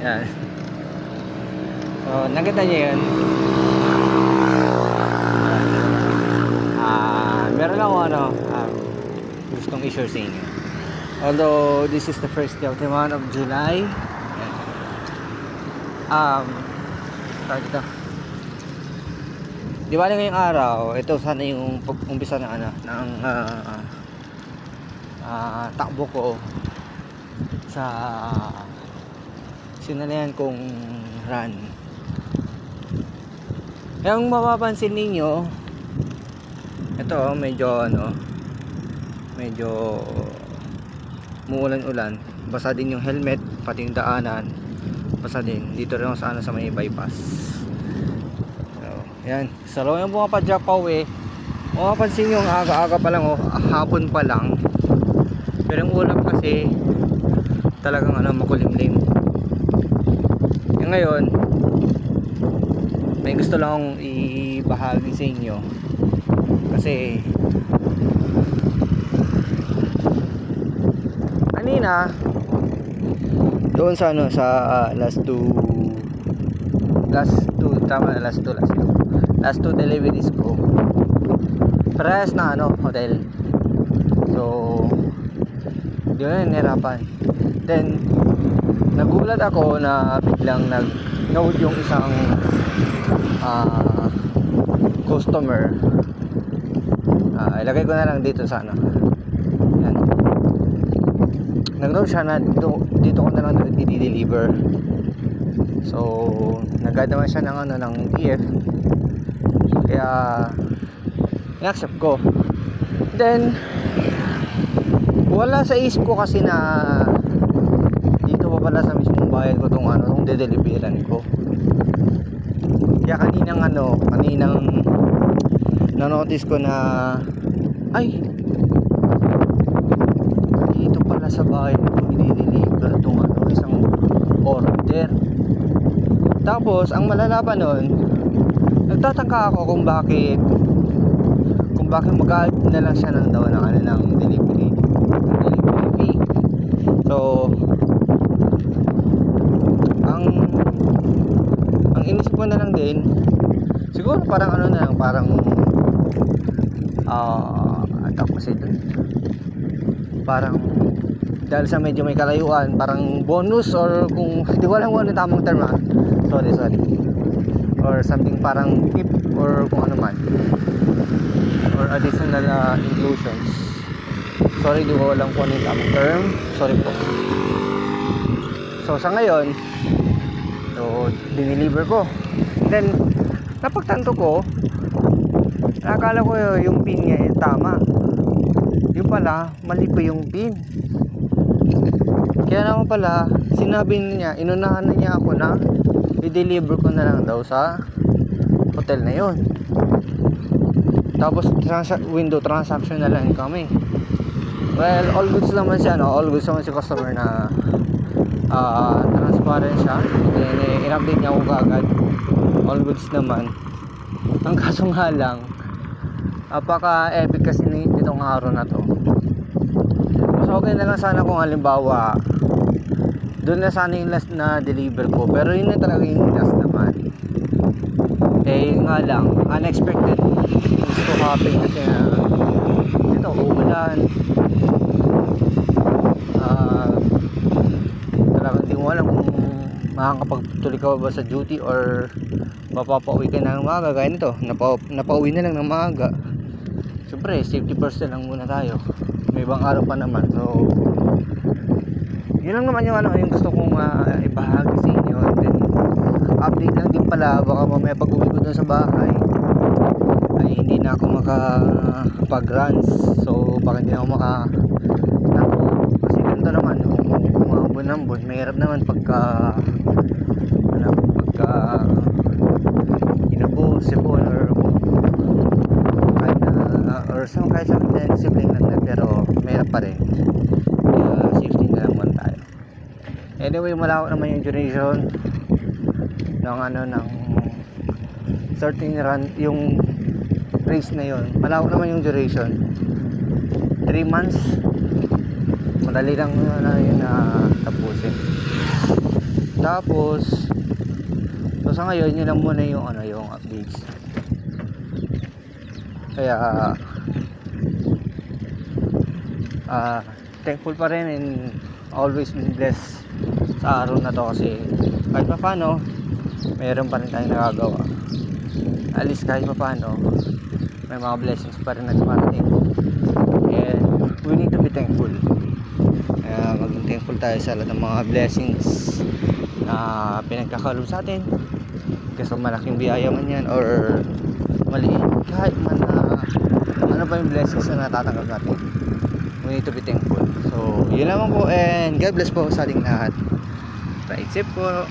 Yan. So, nakita niyo yun. Meron ako gustong i-share sa inyo. Although this is the first day of the month of July. Tawag ito. Di bali ngayong araw, ito sana yung pag-umpisa ng takbo ko sa sinalayan kong run. Yung mapapansin ninyo, ito medyo muulan-ulan, basa din yung helmet, pati yung daanan basa din. Dito rin ako sa may bypass. So, yan, sa loob yung pumapadyak pa uwi, mapapansin nyo, aga-aga pa lang, hapon pa lang, pero yung ulap kasi talagang makulimlim. Yung ngayon, may gusto lang akong ibahagi sa inyo kasi kanina doon sa last two deliveries ko, parehas na hotel. So di na nahirapan. Then nagulat ako na biglang nag-load yung isang customer. Ilagay ko na lang dito sa yan. Nag-load siya na dito ko na lang i-deliver. So nag-add naman siya ng TF, kaya i-accept ko. Then wala sa isip ko kasi na dito pa pala sa mismong bayan ko tong de-deliveran ko. Kaya kaninang na-notice ko na ay, dito pala sa bahay ko i-deliver itong isang order. Tapos ang malala pa nun, nagtataka ako kung bakit mag-add na lang siya ng delivery fee. So ang inisip ko na lang din, siguro parang parang dahil sa medyo may kalayuan, parang bonus, or kung hindi ko alam kung ano tamang term, sorry, or something, parang tip or kung ano man, or additional inclusions. Sorry, di ko alam kung ano yung tamang term, sorry po. So sa ngayon, dineliver ko. Then napagtanto ko, nakakala ko yung pin niya tama, yung pala mali pa yung pin. Kaya naman pala sinabi niya, inunahan na niya ako na i-deliver ko na lang daw sa hotel na yon. Tapos window transaction na lang kami. Well, all goods naman siya, all goods naman si customer na transparent siya. Then in-update niya ako agad, all goods naman. Ang kaso nga lang, apaka epic kasi nitong araw na to. Mas okay na lang sana kung halimbawa doon na sana yung last na deliver ko, pero yun na talaga yung last naman. Nga lang, unexpected things to happen kasi ito, umulan. Talagang hindi mo alam kung makakapagtuloy ka ba sa duty or mapapauwi ka na ng maaga. Gaya nito, napauwi na lang ng maaga. Siyempre, safety first na lang muna tayo. May ibang araw pa naman. So yun lang naman yung gusto kong ibahagi sa inyo. And then update lang din pala, baka mamaya pag uwi ko dun sa bahay ay hindi na ako makapag-runs. So baka hindi na ako makatakbo, kasi ganito naman yung ambon-ambon. Mahirap naman pagka inabo, sipon, or kahit sa discipline lang, pero mahirap pa rin. Safety na lang muna tayo. Anyway, malawak naman yung duration ng certain run, yung race na yon. Malawak naman yung duration, 3 months. Madali lang na yun na tapusin. Tapos so sa ngayon yun lang muna yung ano, yung updates. Kaya thankful pa rin and always been blessed sa araw na to, kasi kahit pa paano mayroon pa rin tayong nagagawa. At least kahit pa paano may mga blessings pa rin na dumarating, and we need to be thankful. Kaya maging thankful tayo sa lahat ng mga blessings na pinagkakalob sa atin, kasi malaking biyaya man yan or maliit, kahit man ano pa yung blessings na natatanggap natin, we need to be thankful. So yun lamang po, and God bless po sa ating lahat. Right safe po.